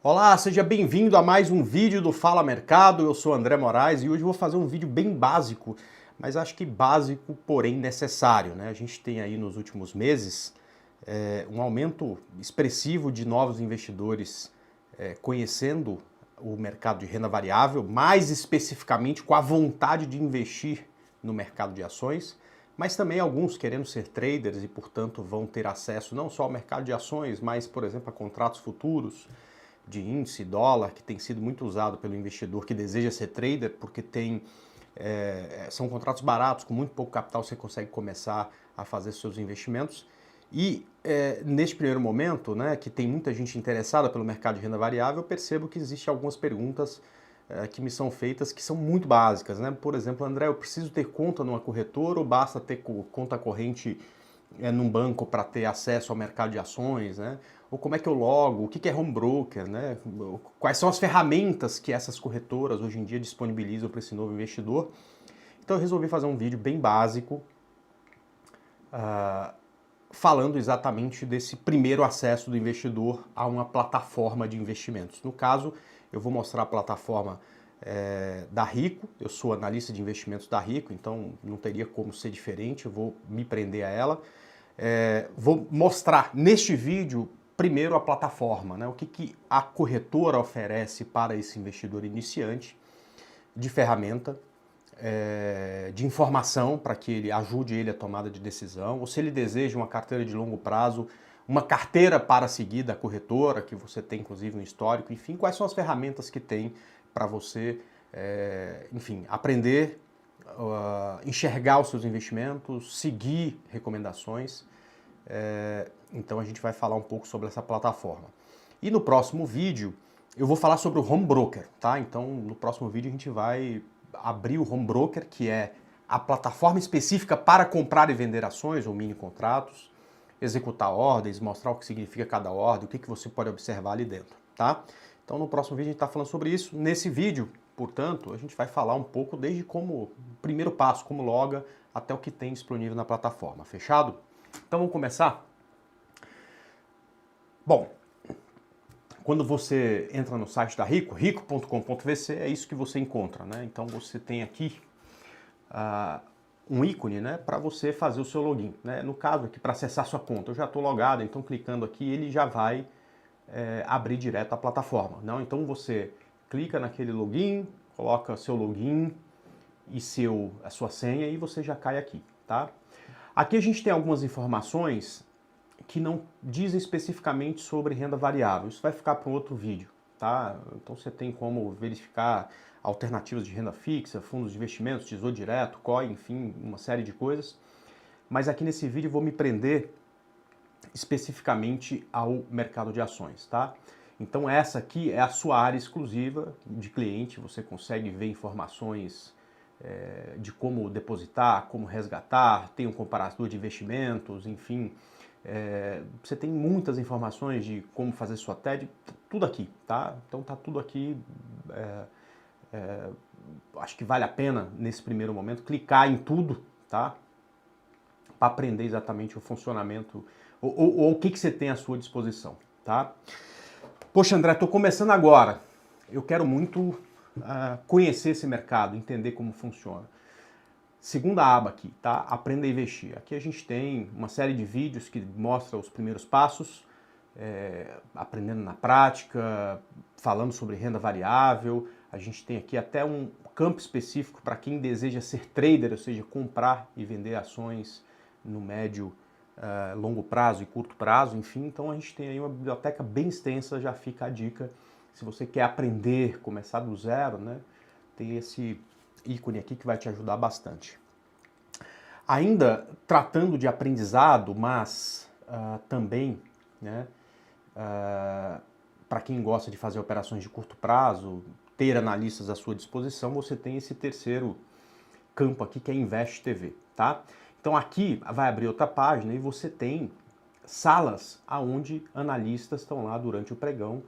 Olá, seja bem-vindo a mais um vídeo do Fala Mercado. Eu sou André Moraes e hoje eu vou fazer um vídeo bem básico, mas acho que básico, porém necessário, né? A gente tem aí nos últimos meses um aumento expressivo de novos investidores conhecendo o mercado de renda variável, mais especificamente com a vontade de investir no mercado de ações, mas também alguns querendo ser traders e, portanto, vão ter acesso não só ao mercado de ações, mas, por exemplo, a contratos futuros de índice, dólar, que tem sido muito usado pelo investidor que deseja ser trader, porque são contratos baratos, com muito pouco capital você consegue começar a fazer seus investimentos. E neste primeiro momento, né, que tem muita gente interessada pelo mercado de renda variável, eu percebo que existem algumas perguntas que me são feitas que são muito básicas, né? Por exemplo, André, eu preciso ter conta numa corretora ou basta ter conta corrente num banco para ter acesso ao mercado de ações, né? Ou como é que eu logo, o que é home broker, né? Quais são as ferramentas que essas corretoras hoje em dia disponibilizam para esse novo investidor. Então eu resolvi fazer um vídeo bem básico, falando exatamente desse primeiro acesso do investidor a uma plataforma de investimentos. No caso, eu vou mostrar a plataforma da Rico. Eu sou analista de investimentos da Rico, então não teria como ser diferente, eu vou me prender a ela. Vou mostrar neste vídeo primeiro a plataforma, né? O que a corretora oferece para esse investidor iniciante de ferramenta, de informação para que ele ajude ele a tomada de decisão, ou se ele deseja uma carteira de longo prazo, uma carteira para seguir da corretora, que você tem inclusive no histórico, enfim, quais são as ferramentas que tem para você, enfim, aprender, enxergar os seus investimentos, seguir recomendações. Então a gente vai falar um pouco sobre essa plataforma. E no próximo vídeo eu vou falar sobre o Home Broker, tá? Então no próximo vídeo a gente vai abrir o Home Broker, que é a plataforma específica para comprar e vender ações ou mini contratos, executar ordens, mostrar o que significa cada ordem, o que você pode observar ali dentro, tá? Então no próximo vídeo a gente está falando sobre isso. Nesse vídeo, portanto, a gente vai falar um pouco desde como, primeiro passo, como loga, até o que tem disponível na plataforma, fechado? Então vamos começar? Bom, quando você entra no site da Rico, rico.com.vc, é isso que você encontra, né? Então você tem aqui um ícone, né, para você fazer o seu login, né? No caso aqui, para acessar sua conta, eu já estou logado, então clicando aqui ele já vai abrir direto a plataforma, não? Então você clica naquele login, coloca seu login e a sua senha e você já cai aqui, tá? Aqui a gente tem algumas informações que não dizem especificamente sobre renda variável. Isso vai ficar para um outro vídeo, tá? Então você tem como verificar alternativas de renda fixa, fundos de investimentos, tesouro direto, COI, enfim, uma série de coisas. Mas aqui nesse vídeo eu vou me prender especificamente ao mercado de ações, tá? Então essa aqui é a sua área exclusiva de cliente, você consegue ver informações de como depositar, como resgatar, tem um comparador de investimentos, enfim, você tem muitas informações de como fazer sua TED, tudo aqui, tá? Então tá tudo aqui, acho que vale a pena nesse primeiro momento clicar em tudo, tá? Para aprender exatamente o funcionamento ou o que você tem à sua disposição, tá? Poxa, André, estou começando agora, eu quero muito conhecer esse mercado, entender como funciona. Segunda aba aqui, tá? Aprenda a investir. Aqui a gente tem uma série de vídeos que mostra os primeiros passos, aprendendo na prática, falando sobre renda variável. A gente tem aqui até um campo específico para quem deseja ser trader, ou seja, comprar e vender ações no médio, longo prazo e curto prazo, enfim. Então a gente tem aí uma biblioteca bem extensa, já fica a dica. Se você quer aprender, começar do zero, né? Tem esse ícone aqui que vai te ajudar bastante. Ainda tratando de aprendizado, mas também, né, para quem gosta de fazer operações de curto prazo, ter analistas à sua disposição, você tem esse terceiro campo aqui que é Invest TV, tá? Então aqui vai abrir outra página e você tem salas aonde analistas estão lá durante o pregão,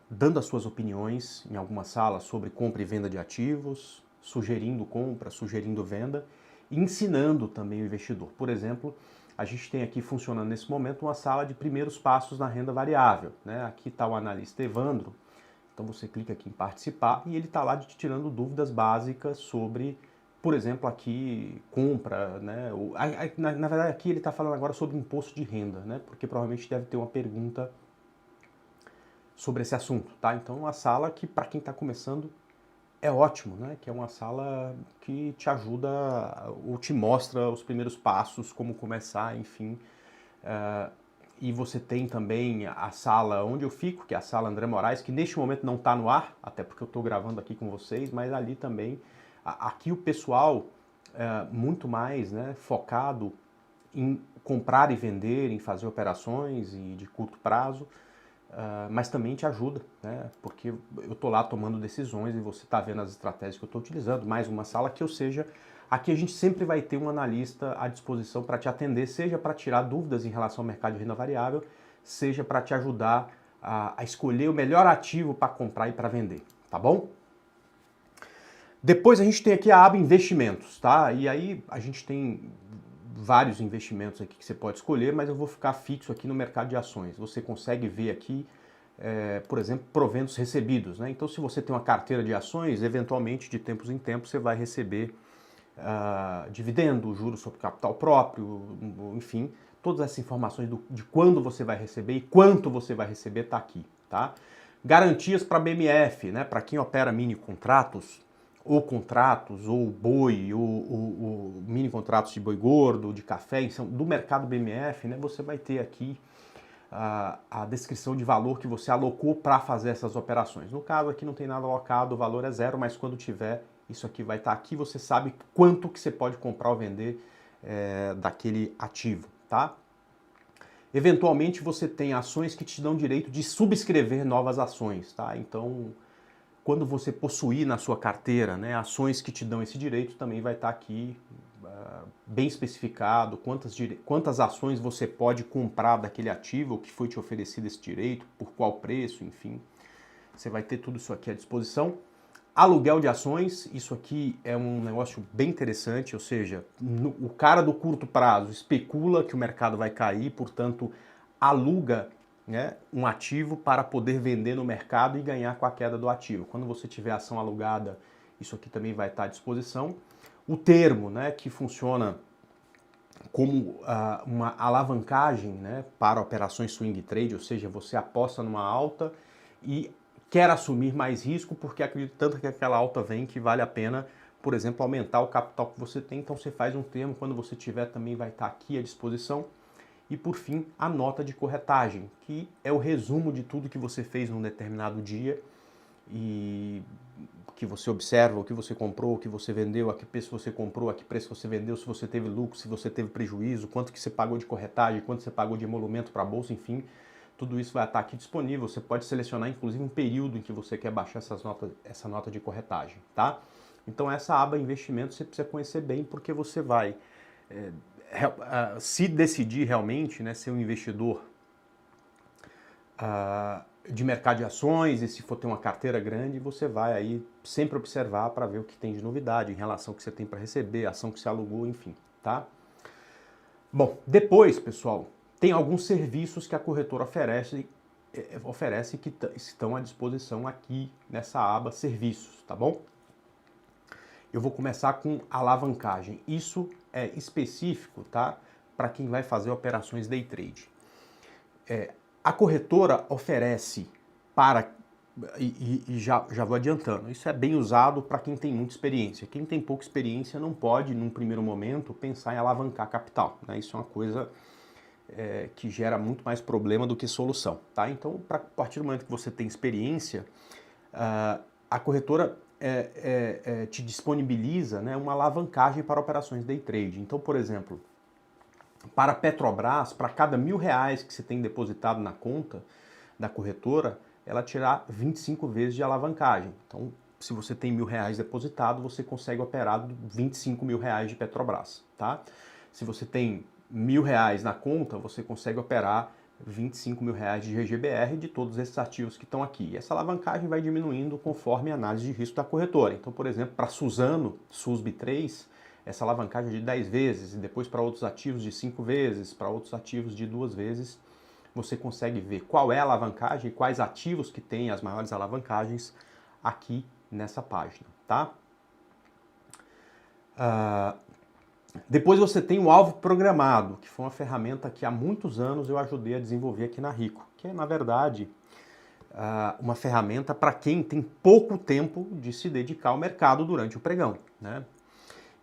dando as suas opiniões em algumas salas sobre compra e venda de ativos, sugerindo compra, sugerindo venda, e ensinando também o investidor. Por exemplo, a gente tem aqui funcionando nesse momento uma sala de primeiros passos na renda variável, né? Aqui está o analista Evandro, então você clica aqui em participar e ele está lá te tirando dúvidas básicas sobre, por exemplo, aqui compra, né? Na verdade aqui ele está falando agora sobre imposto de renda, né? Porque provavelmente deve ter uma pergunta sobre esse assunto, tá? Então uma sala que para quem está começando é ótimo, né? Que é uma sala que te ajuda ou te mostra os primeiros passos, como começar, enfim. E você tem também a sala onde eu fico, que é a sala André Moraes, que neste momento não está no ar, até porque eu estou gravando aqui com vocês, mas ali também, aqui o pessoal muito mais, né, focado em comprar e vender, em fazer operações e de curto prazo, mas também te ajuda, né? Porque eu estou lá tomando decisões e você está vendo as estratégias que eu estou utilizando, mais uma sala que, ou seja, aqui a gente sempre vai ter um analista à disposição para te atender, seja para tirar dúvidas em relação ao mercado de renda variável, seja para te ajudar a escolher o melhor ativo para comprar e para vender, tá bom? Depois a gente tem aqui a aba investimentos, tá? E aí a gente tem vários investimentos aqui que você pode escolher, mas eu vou ficar fixo aqui no mercado de ações. Você consegue ver aqui, por exemplo, proventos recebidos, né? Então se você tem uma carteira de ações, eventualmente de tempos em tempos você vai receber dividendo, juros sobre capital próprio, enfim, todas essas informações de quando você vai receber e quanto você vai receber está aqui, tá? Garantias para BMF, né? Para quem opera mini contratos, ou boi, ou mini contratos de boi gordo, de café, do mercado BMF, né? Você vai ter aqui a descrição de valor que você alocou para fazer essas operações. No caso aqui não tem nada alocado, o valor é zero, mas quando tiver, isso aqui vai estar aqui, você sabe quanto que você pode comprar ou vender daquele ativo, tá? Eventualmente você tem ações que te dão direito de subscrever novas ações, tá? Então, quando você possuir na sua carteira, né, ações que te dão esse direito, também vai estar aqui bem especificado quantas ações você pode comprar daquele ativo que foi te oferecido esse direito, por qual preço, enfim. Você vai ter tudo isso aqui à disposição. Aluguel de ações, isso aqui é um negócio bem interessante, ou seja, o cara do curto prazo especula que o mercado vai cair, portanto, aluga, né, um ativo para poder vender no mercado e ganhar com a queda do ativo. Quando você tiver ação alugada, isso aqui também vai estar à disposição. O termo, né, que funciona como uma alavancagem, né, para operações swing trade, ou seja, você aposta numa alta e quer assumir mais risco porque acredita tanto que aquela alta vem que vale a pena, por exemplo, aumentar o capital que você tem. Então você faz um termo, quando você tiver também vai estar aqui à disposição. E por fim, a nota de corretagem, que é o resumo de tudo que você fez num determinado dia e que você observa, o que você comprou, o que você vendeu, a que preço você comprou, a que preço você vendeu, se você teve lucro, se você teve prejuízo, quanto que você pagou de corretagem, quanto você pagou de emolumento para a bolsa, enfim, tudo isso vai estar aqui disponível. Você pode selecionar inclusive um período em que você quer baixar essa nota de corretagem, tá? Então essa aba investimentos você precisa conhecer bem, porque você vai se decidir realmente, né, ser um investidor de mercado de ações, e se for ter uma carteira grande, você vai aí sempre observar para ver o que tem de novidade em relação ao que você tem para receber, a ação que você alugou, enfim, tá? Bom, depois, pessoal, tem alguns serviços que a corretora oferece que estão à disposição aqui nessa aba serviços, tá bom? Eu vou começar com alavancagem. Isso é específico, tá? Para quem vai fazer operações day trade. A corretora oferece já vou adiantando, isso é bem usado para quem tem muita experiência. Quem tem pouca experiência não pode, num primeiro momento, pensar em alavancar capital, né? Isso é uma coisa que gera muito mais problema do que solução, tá? Então, a partir do momento que você tem experiência, a corretora te disponibiliza, né, uma alavancagem para operações day trade. Então, por exemplo, para a Petrobras, para cada R$1.000 que você tem depositado na conta da corretora, ela tirar 25 vezes de alavancagem. Então, se você tem R$1.000 depositado, você consegue operar 25 mil reais de Petrobras, tá? Se você tem R$1.000 na conta, você consegue operar 25 mil reais de GGBR de todos esses ativos que estão aqui. E essa alavancagem vai diminuindo conforme a análise de risco da corretora. Então, por exemplo, para Suzano, SUSB 3, essa alavancagem de 10 vezes e depois para outros ativos de 5 vezes, para outros ativos de 2 vezes, você consegue ver qual é a alavancagem e quais ativos que têm as maiores alavancagens aqui nessa página, tá? Depois você tem o alvo programado, que foi uma ferramenta que há muitos anos eu ajudei a desenvolver aqui na Rico, que é, na verdade, uma ferramenta para quem tem pouco tempo de se dedicar ao mercado durante o pregão, né?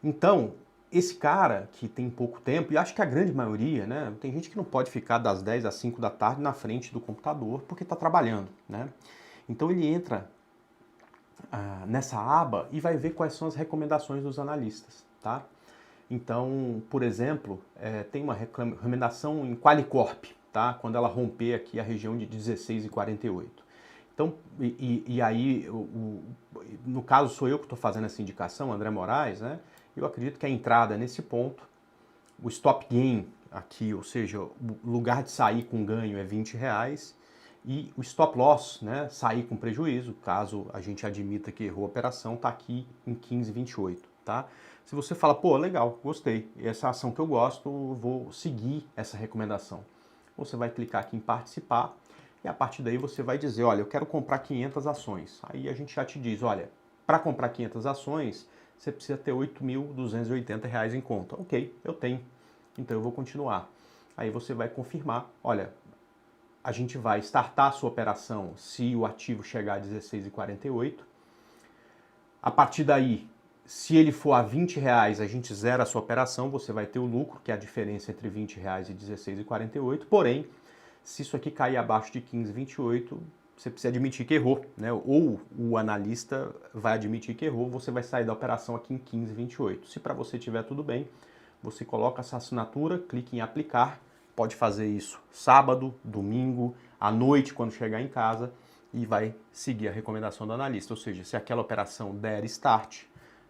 Então, esse cara que tem pouco tempo, e acho que a grande maioria, né? Tem gente que não pode ficar das 10 às 5 da tarde na frente do computador porque está trabalhando, né? Então ele entra nessa aba e vai ver quais são as recomendações dos analistas, tá? Então, por exemplo, tem uma recomendação em Qualicorp, tá? Quando ela romper aqui a região de 16,48. Então, aí, no caso sou eu que estou fazendo essa indicação, André Moraes, né? Eu acredito que a entrada nesse ponto, o stop gain aqui, ou seja, o lugar de sair com ganho é R$20, e o stop loss, né, sair com prejuízo, caso a gente admita que errou a operação, está aqui em 15,28, tá? Se você fala, pô, legal, gostei, essa ação que eu gosto, vou seguir essa recomendação. Você vai clicar aqui em participar e a partir daí você vai dizer, olha, eu quero comprar 500 ações. Aí a gente já te diz, olha, para comprar 500 ações, você precisa ter R$8.280 em conta. Ok, eu tenho, então eu vou continuar. Aí você vai confirmar, olha, a gente vai startar a sua operação se o ativo chegar a 16,48. A partir daí, se ele for a R$20, a gente zera a sua operação, você vai ter o lucro, que é a diferença entre R$20 e 16,48. Porém, se isso aqui cair abaixo de 15,28, você precisa admitir que errou, né? Ou o analista vai admitir que errou, você vai sair da operação aqui em 15,28. Se para você estiver tudo bem, você coloca essa assinatura, clica em aplicar, pode fazer isso sábado, domingo, à noite, quando chegar em casa, e vai seguir a recomendação do analista. Ou seja, se aquela operação der start,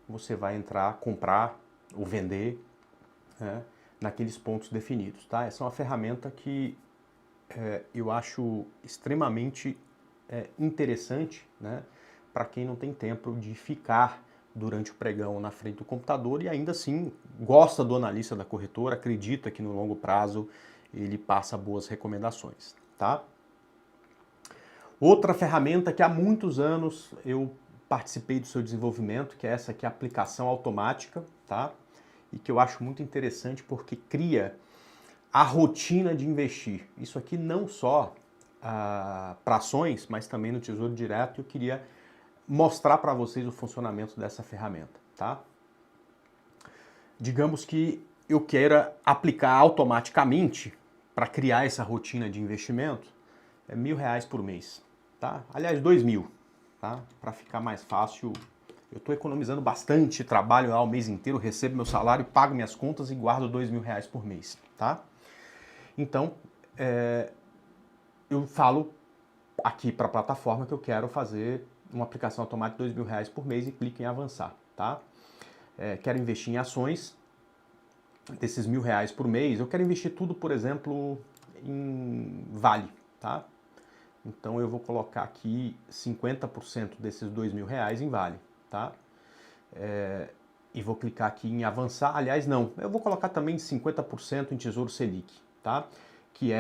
você vai entrar, comprar ou vender, né, naqueles pontos definidos, tá? Essa é uma ferramenta que eu acho extremamente interessante, né, para quem não tem tempo de ficar durante o pregão na frente do computador e ainda assim gosta do analista da corretora, acredita que no longo prazo ele passa boas recomendações, tá? Outra ferramenta que há muitos anos eu participei do seu desenvolvimento, que é essa aqui, a aplicação automática, tá? E que eu acho muito interessante porque cria a rotina de investir. Isso aqui não só para ações, mas também no Tesouro Direto. Eu queria mostrar para vocês o funcionamento dessa ferramenta, tá? Digamos que eu queira aplicar automaticamente para criar essa rotina de investimento, R$1.000 por mês, tá? Aliás, 2.000, tá? Para ficar mais fácil, eu estou economizando bastante, trabalho lá o mês inteiro, recebo meu salário, pago minhas contas e guardo R$2.000 por mês, tá? Então, eu falo aqui para a plataforma que eu quero fazer uma aplicação automática de R$2.000 por mês e clico em avançar, tá? Quero investir em ações desses R$1.000 por mês, eu quero investir tudo, por exemplo, em Vale, tá? Então eu vou colocar aqui 50% desses R$2.000 em Vale, tá? E vou clicar aqui em avançar, aliás não, eu vou colocar também 50% em Tesouro Selic, tá? Que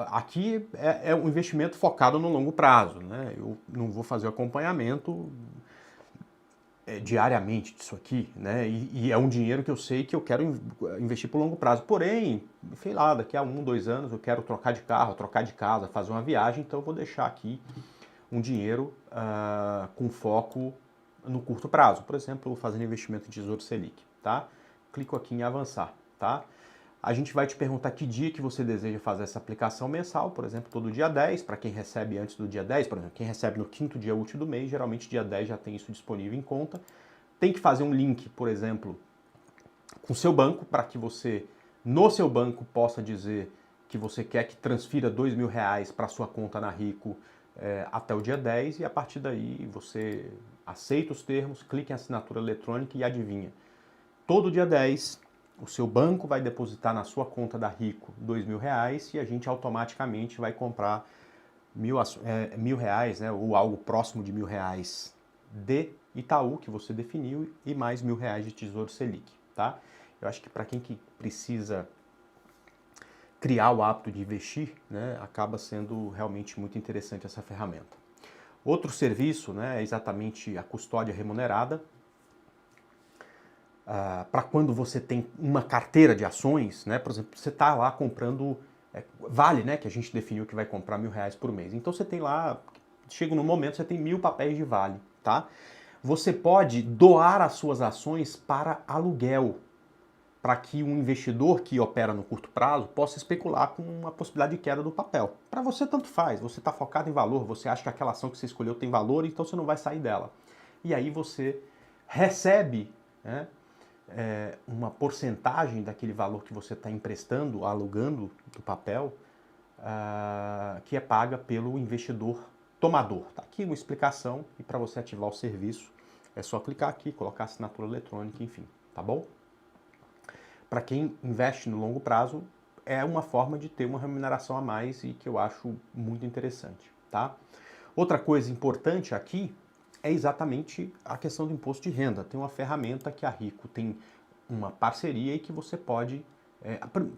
aqui é um investimento focado no longo prazo, né? Eu não vou fazer o acompanhamento diariamente disso aqui, né? E é um dinheiro que eu sei que eu quero investir por longo prazo. Porém, sei lá, daqui a 1, 2 anos eu quero trocar de carro, trocar de casa, fazer uma viagem, então eu vou deixar aqui um dinheiro com foco no curto prazo. Por exemplo, fazendo investimento em Tesouro Selic, tá? Clico aqui em avançar, tá? A gente vai te perguntar que dia que você deseja fazer essa aplicação mensal, por exemplo, todo dia 10, para quem recebe antes do dia 10, por exemplo, quem recebe no 5º dia útil do mês, geralmente dia 10 já tem isso disponível em conta. Tem que fazer um link, por exemplo, com o seu banco, para que você, no seu banco, possa dizer que você quer que transfira R$2.000 para sua conta na Rico até o dia 10, e a partir daí você aceita os termos, clica em assinatura eletrônica e adivinha. Todo dia 10... o seu banco vai depositar na sua conta da Rico R$2.000 e a gente automaticamente vai comprar R$1.000, né, ou algo próximo de R$1.000 de Itaú, que você definiu, e mais R$1.000 de Tesouro Selic, tá? Eu acho que para quem que precisa criar o hábito de investir, né, acaba sendo realmente muito interessante essa ferramenta. Outro serviço, né, é exatamente a custódia remunerada. Para quando você tem uma carteira de ações, né, por exemplo, você está lá comprando vale, né, que a gente definiu que vai comprar R$1.000 por mês. Então você tem lá, chega no momento, você tem 1.000 papéis de vale, tá? Você pode doar as suas ações para aluguel, para que um investidor que opera no curto prazo possa especular com uma possibilidade de queda do papel. Para você, tanto faz. Você está focado em valor, você acha que aquela ação que você escolheu tem valor, então você não vai sair dela. E aí você recebe, né, uma porcentagem daquele valor que você está emprestando, alugando do papel, que é paga pelo investidor tomador. Está aqui uma explicação, e para você ativar o serviço é só clicar aqui, colocar assinatura eletrônica, enfim, tá bom? Para quem investe no longo prazo, é uma forma de ter uma remuneração a mais e que eu acho muito interessante, tá? Outra coisa importante aqui é exatamente a questão do imposto de renda. Tem uma ferramenta que a Rico tem uma parceria e que você pode...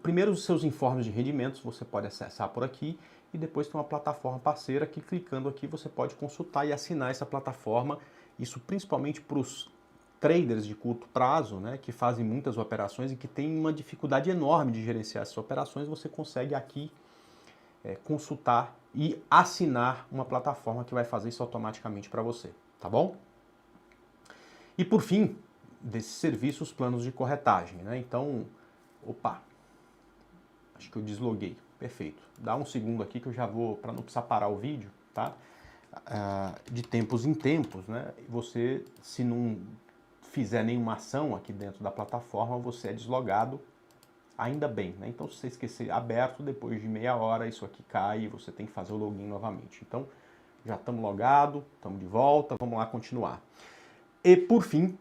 primeiro, os seus informes de rendimentos você pode acessar por aqui e depois tem uma plataforma parceira que, clicando aqui, você pode consultar e assinar essa plataforma. Isso principalmente para os traders de curto prazo, né, que fazem muitas operações e que têm uma dificuldade enorme de gerenciar essas operações, você consegue aqui consultar e assinar uma plataforma que vai fazer isso automaticamente para você, tá bom? E por fim, desses serviços, planos de corretagem, né? Então, opa, acho que eu desloguei, perfeito. Dá um segundo aqui que eu já vou, para não precisar parar o vídeo, tá? De tempos em tempos, né? Você, se não fizer nenhuma ação aqui dentro da plataforma, você é deslogado, ainda bem, né? Então, se você esquecer aberto, depois de meia hora, isso aqui cai e você tem que fazer o login novamente. Então, já estamos logados, estamos de volta, vamos lá continuar. E, por fim,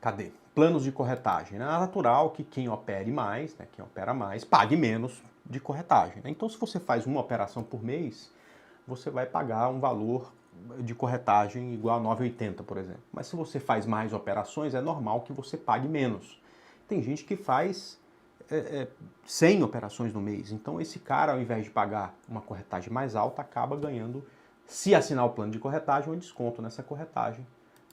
cadê? Planos de corretagem. É natural que quem opere mais, né, quem opera mais, pague menos de corretagem, né? Então, se você faz uma operação por mês, você vai pagar um valor de corretagem igual a 9,80, por exemplo. Mas se você faz mais operações, é normal que você pague menos. Tem gente que faz 100 operações no mês. Então esse cara, ao invés de pagar uma corretagem mais alta, acaba ganhando, se assinar o plano de corretagem, um desconto nessa corretagem.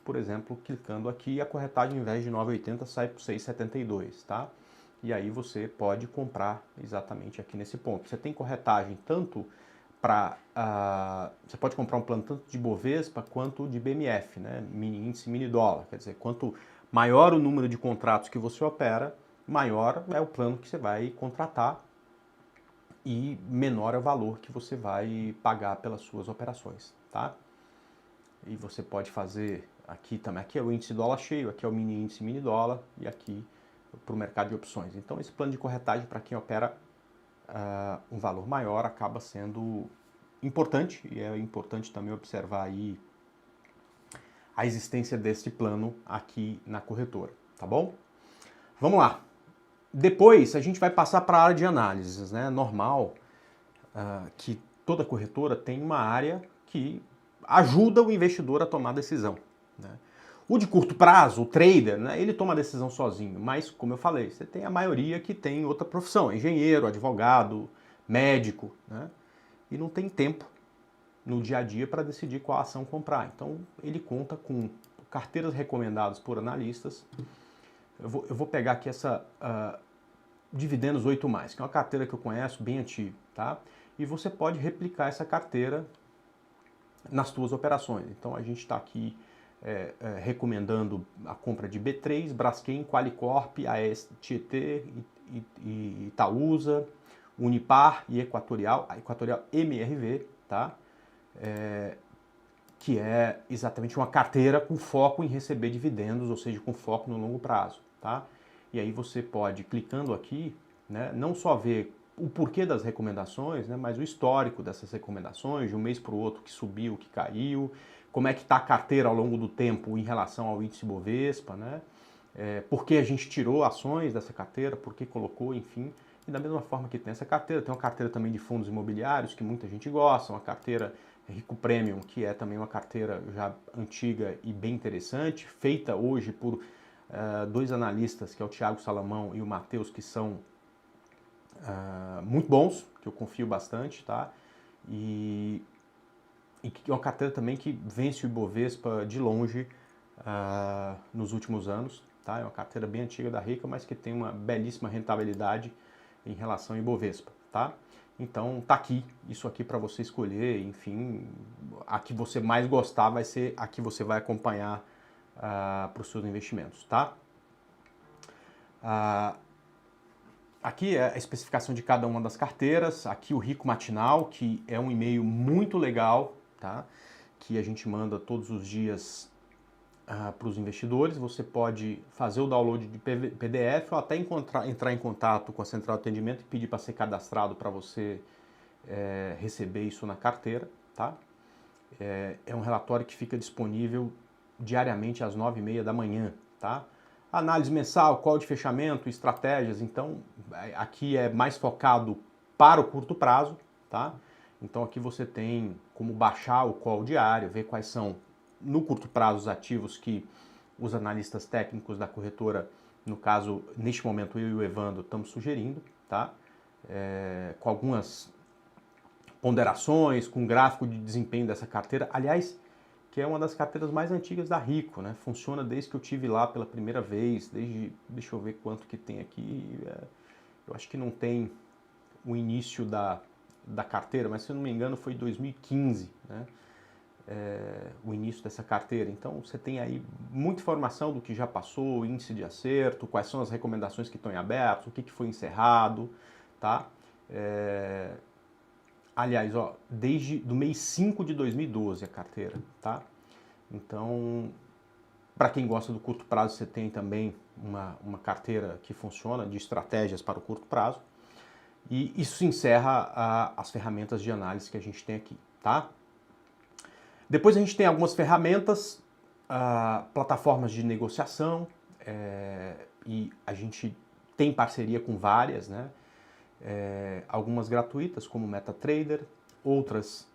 Por exemplo, clicando aqui, a corretagem, ao invés de 9,80, sai por 6,72, tá? E aí você pode comprar exatamente aqui nesse ponto. Você tem corretagem tanto para... você pode comprar um plano tanto de Bovespa quanto de BMF, né? Mini índice, mini dólar. Quer dizer, quanto maior o número de contratos que você opera, maior é o plano que você vai contratar e menor é o valor que você vai pagar pelas suas operações, tá? E você pode fazer aqui também, aqui é o índice dólar cheio, aqui é o mini índice mini dólar e aqui para o mercado de opções. Então esse plano de corretagem para quem opera um valor maior acaba sendo importante e é importante também observar aí a existência deste plano aqui na corretora, tá bom? Vamos lá. Depois a gente vai passar para a área de análises, né? Normal que toda corretora tem uma área que ajuda o investidor a tomar decisão, né? O de curto prazo, o trader, né, ele toma a decisão sozinho, mas como eu falei, você tem a maioria que tem outra profissão, engenheiro, advogado, médico, né, e não tem tempo no dia a dia para decidir qual ação comprar. Então ele conta com carteiras recomendadas por analistas. Eu vou pegar aqui essa Dividendos 8+, que é uma carteira que eu conheço, bem antiga, tá? E você pode replicar essa carteira nas suas operações. Então a gente está aqui recomendando a compra de B3, Braskem, Qualicorp, AES Tietê, Itaúsa, Unipar e Equatorial, a Equatorial MRV, tá? Que é exatamente uma carteira com foco em receber dividendos, ou seja, com foco no longo prazo, tá? E aí você pode, clicando aqui, né, não só ver o porquê das recomendações, né, mas o histórico dessas recomendações, de um mês para o outro, que subiu, que caiu, como é que está a carteira ao longo do tempo em relação ao índice Bovespa, né? Por que a gente tirou ações dessa carteira, por que colocou, enfim. E da mesma forma que tem essa carteira, tem uma carteira também de fundos imobiliários, que muita gente gosta, uma carteira Rico Premium, que é também uma carteira já antiga e bem interessante, feita hoje por dois analistas, que é o Thiago Salamão e o Matheus, que são muito bons, que eu confio bastante, tá? E que é uma carteira também que vence o Ibovespa de longe nos últimos anos, tá? É uma carteira bem antiga da Rica, mas que tem uma belíssima rentabilidade em relação ao Ibovespa, tá? Então tá aqui, isso aqui para você escolher, enfim, a que você mais gostar vai ser a que você vai acompanhar para os seus investimentos, tá? Aqui é a especificação de cada uma das carteiras, aqui o Rico Matinal, que é um e-mail muito legal, tá? Que a gente manda todos os dias para os investidores. Você pode fazer o download de PDF ou até entrar em contato com a central de atendimento e pedir para ser cadastrado para você receber isso na carteira, tá? É um relatório que fica disponível diariamente às 9h30 da manhã, tá? Análise mensal, call de fechamento, estratégias, então aqui é mais focado para o curto prazo, tá? Então aqui você tem como baixar o call diário, ver quais são, no curto prazo, os ativos que os analistas técnicos da corretora, no caso, neste momento eu e o Evandro estamos sugerindo, tá? Com algumas ponderações, com gráfico de desempenho dessa carteira, aliás, que é uma das carteiras mais antigas da Rico, né? Funciona desde que eu tive lá pela primeira vez, deixa eu ver quanto que tem aqui, eu acho que não tem o início da carteira, mas se eu não me engano foi 2015, né? O início dessa carteira. Então você tem aí muita informação do que já passou, índice de acerto, quais são as recomendações que estão em aberto, o que foi encerrado, tá? Aliás, ó, desde do mês 5 de 2012 a carteira, tá? Então, para quem gosta do curto prazo, você tem também uma carteira que funciona de estratégias para o curto prazo. E isso encerra as ferramentas de análise que a gente tem aqui, tá? Depois a gente tem algumas ferramentas, plataformas de negociação, e a gente tem parceria com várias, né? Algumas gratuitas, como MetaTrader, outras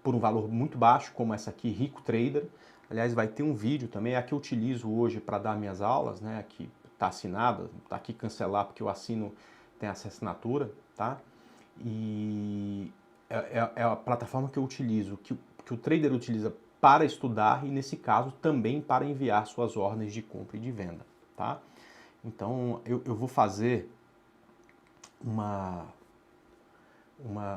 por um valor muito baixo, como essa aqui, Rico Trader. Aliás, vai ter um vídeo também, é a que eu utilizo hoje para dar minhas aulas, né? Aqui está assinada, está aqui cancelar porque eu assino, tem essa assinatura, tá? E é a plataforma que eu utilizo, que o trader utiliza para estudar e, nesse caso, também para enviar suas ordens de compra e de venda, tá? Então, eu vou fazer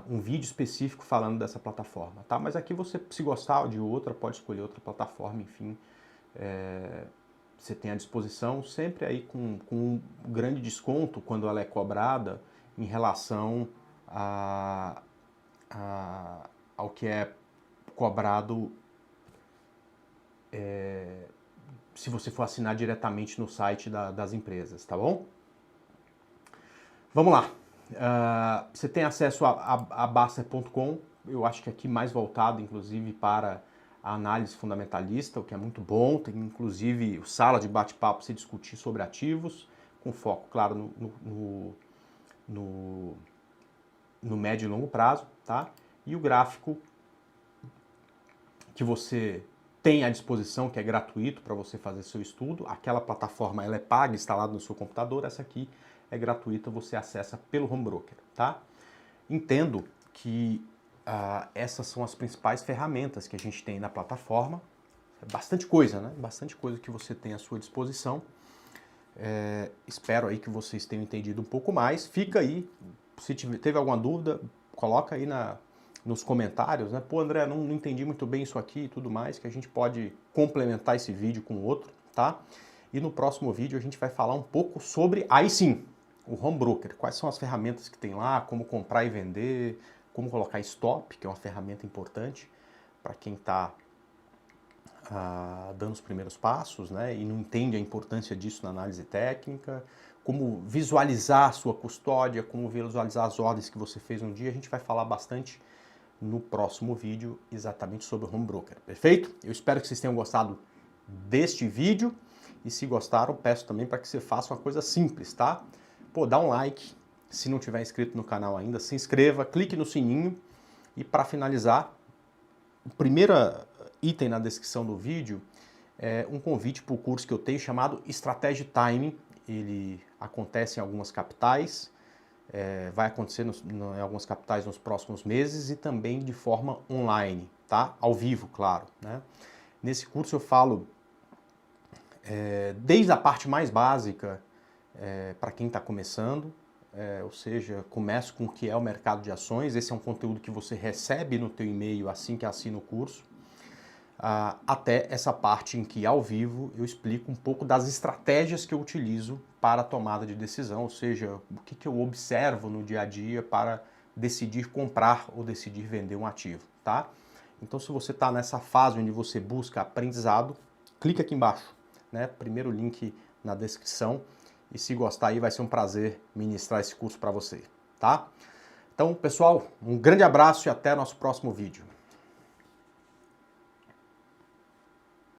um vídeo específico falando dessa plataforma, tá? Mas aqui você, se gostar de outra, pode escolher outra plataforma, enfim, você tem à disposição, sempre aí com um grande desconto quando ela é cobrada em relação ao que é cobrado se você for assinar diretamente no site das empresas, tá bom? Vamos lá. Você tem acesso a Baster.com, eu acho que aqui mais voltado, inclusive, para a análise fundamentalista, o que é muito bom. Tem, inclusive, sala de bate-papo para você discutir sobre ativos, com foco, claro, no médio e longo prazo, tá? E o gráfico que você tem à disposição, que é gratuito para você fazer seu estudo. Aquela plataforma ela é paga, instalada no seu computador, essa aqui é gratuita, você acessa pelo home broker, tá? Entendo que essas são as principais ferramentas que a gente tem na plataforma. É bastante coisa, né? Bastante coisa que você tem à sua disposição. Espero aí que vocês tenham entendido um pouco mais. Fica aí, se teve alguma dúvida, coloca aí nos comentários, né? Pô, André, não entendi muito bem isso aqui e tudo mais, que a gente pode complementar esse vídeo com outro, tá? E no próximo vídeo a gente vai falar um pouco sobre, aí sim, o home broker. Quais são as ferramentas que tem lá, como comprar e vender, como colocar stop, que é uma ferramenta importante para quem está dando os primeiros passos, né? E não entende a importância disso na análise técnica, como visualizar a sua custódia, como visualizar as ordens que você fez um dia. A gente vai falar bastante no próximo vídeo exatamente sobre o home broker, perfeito? Eu espero que vocês tenham gostado deste vídeo e se gostaram, peço também para que você faça uma coisa simples, tá? Pô, dá um like, se não tiver inscrito no canal ainda, se inscreva, clique no sininho e para finalizar, o primeiro item na descrição do vídeo um convite para o curso que eu tenho chamado Strategy Time. Ele acontece em algumas capitais, vai acontecer em algumas capitais nos próximos meses e também de forma online, tá? Ao vivo, claro, né? Nesse curso eu falo desde a parte mais básica para quem está começando, ou seja, começo com o que é o mercado de ações. Esse é um conteúdo que você recebe no teu e-mail assim que assina o curso, até essa parte em que ao vivo eu explico um pouco das estratégias que eu utilizo para a tomada de decisão, ou seja, o que eu observo no dia a dia para decidir comprar ou decidir vender um ativo, tá? Então, se você está nessa fase onde você busca aprendizado, clica aqui embaixo, né? Primeiro link na descrição. E se gostar aí, vai ser um prazer ministrar esse curso para você, tá? Então, pessoal, um grande abraço e até nosso próximo vídeo.